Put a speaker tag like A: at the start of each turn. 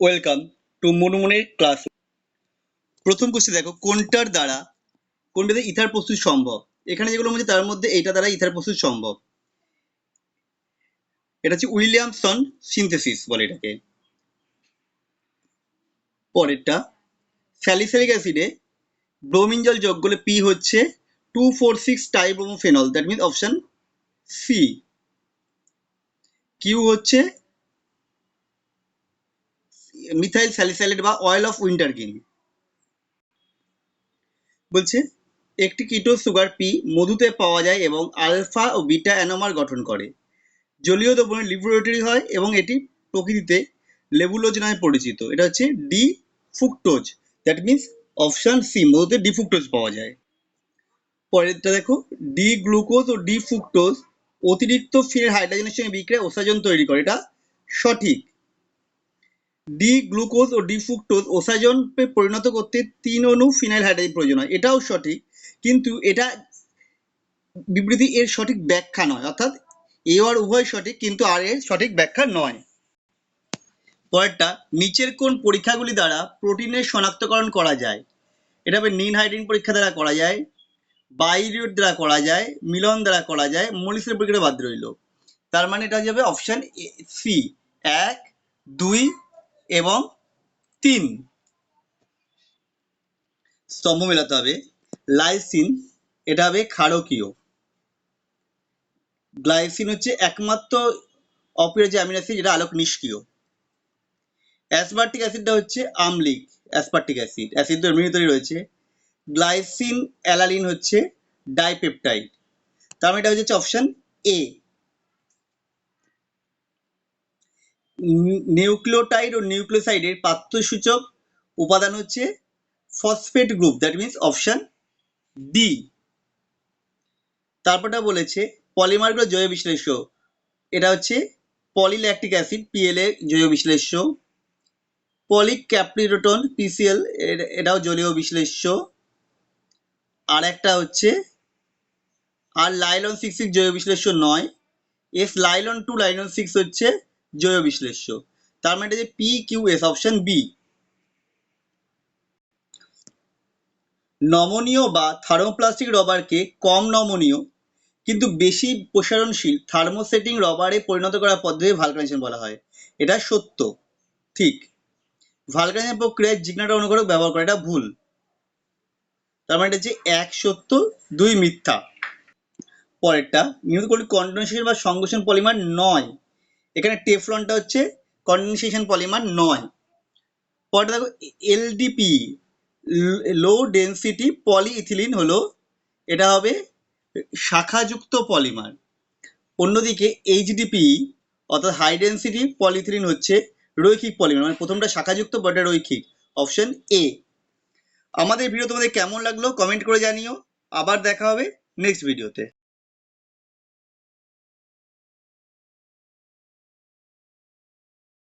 A: Welcome to মুনমুনের class. প্রথম question দেখো, কোনটাতে ইথার প্রস্তুত সম্ভব। এখানে যেগুলো মধ্যে তার মধ্যে এইটা দ্বারা ইথার প্রস্তুত সম্ভব। এটা হচ্ছে উইলিয়ামসন সিনথেসিস বলে এটাকে। পরেরটা, স্যালিসাইলিক অ্যাসিডে ব্রোমিন জল যোগ করলে পি হচ্ছে 2,4,6 tribromophenol, that means option C. Q হচ্ছে মিথাইল স্যালিসাইলেট বা অয়েল অফ উইন্টারগ্রিন। বলছে একটি কিটো সুগার পি মধুতে পাওয়া যায় এবং আলফা ও বিটা অ্যানোমার গঠন করে। জলীয় দ্রবণে লিবোরেটরি হয় এবং এটি প্রকৃতিতে লেবুলোজ নামে পরিচিত। এটা হচ্ছে D fructose, that means option C, মধুতে ডি ফ্রুক্টোজ পাওয়া যায়। পরেরটা দেখো, ডি গ্লুকোজ ও ডি ফ্রুক্টোজ অতিরিক্ত ফিনের হাইড্রোজেনের সঙ্গে বিক্রিয়া ওসাজন তৈরি করে। এটা সঠিক। ডি গ্লুকোজ ও ডি ফ্রুক্টোজ ওসাজনে পরিণত করতে 3 অণু ফিনাইল হাইড্রোজেন প্রয়োজন হয়। এটাও সঠিক, কিন্তু এটা বিবৃতি এর সঠিক ব্যাখ্যা নয়, অর্থাৎ এ আর উভয় সঠিক কিন্তু আর এর সঠিক ব্যাখ্যা নয়। পরেরটা, নিচের কোন পরীক্ষাগুলি দ্বারা প্রোটিনের শনাক্তকরণ করা যায়। এটা হবে নীল হাইড্রোজেন পরীক্ষা দ্বারা করা যায়, বাইরিউড দ্বারা করা যায়, মিলন দ্বারা করা যায়, মলিসের পরীক্ষা বাদ রইল। তার মানে এটা যাবে অপশন সি, 1, 2 এবং 3। স্তম্ভ মেলাতে হবে। লাইসিন, এটা হবে ক্ষারকীয়। গ্লাইসিন হচ্ছে একমাত্র অপরিহার্য অ্যামিনো অ্যাসিড যেটা আলোক নিষ্ক্রিয়। অ্যাসপার্টিক অ্যাসিডটা হচ্ছে আম্লিক অ্যাসপার্টিক অ্যাসিড, অ্যাসিড তো এমনি তৈরি রয়েছে। গ্লাইসিন অ্যালানিন হচ্ছে ডাইপেপটাইড। তার মানে এটা হচ্ছে অপশন এ। নিউক্লিওটাইড ও নিউক্লিওসাইডের পাত্রসূচক উপাদান হচ্ছে phosphate group, that means option D. তারপরটা বলেছে পলিমারগুলো জৈব বিশ্লেষ্য। এটা হচ্ছে পলিল্যাকটিক অ্যাসিড, পিএলএ জৈব বিশ্লেষ্য। পলিক্যাপরিডোটন, পিসিএল, এটাও জলীয় বিশ্লেষ্য। আর একটা হচ্ছে আর লাইলন 6 জৈব বিশ্লেষ্য নয়। এস লাইলন 2 লাইলন 6 হচ্ছে জৈব বিশ্লেষ্য। তার মানে এটা যে P Q S, option B. নমনীয় বা থার্মোপ্লাস্টিক রবারকে কম নমনীয় কিন্তু বেশি প্রসারণশীল থার্মোসেটিং রবারে পরিণত করার পদ্ধতি ভালকানাইজেশন বলা হয়। এটা সত্য, ঠিক। ভালকানাইজেশন প্রক্রিয়ায় জিগনাটা অনুঘটক ব্যবহার করে, এটা ভুল। তার মানে এটা হচ্ছে 1 সত্য, 2 মিথ্যা। পরেরটা, নিউক্লিক কন্ডেনসেশন বা সংকোচন পলিমার নয়। এখানে টেফলনটা হচ্ছে কন্ডেনসেশন পলিমার নয়। পরেরটা দেখো, এলডিপি লো ডেন্সিটি পলিইথিলিন হলো, এটা হবে শাখাযুক্ত পলিমার। অন্যদিকে এইচডিপি অর্থাৎ হাই ডেন্সিটি পলিইথিলিন হচ্ছে রৈখিক পলিমার, মানে প্রথমটা শাখাযুক্ত বড়টা রৈখিক, অপশন এ। আমাদের ভিডিও তোমাদের কেমন লাগলো কমেন্ট করে জানিও। আবার দেখা হবে নেক্সট ভিডিওতে।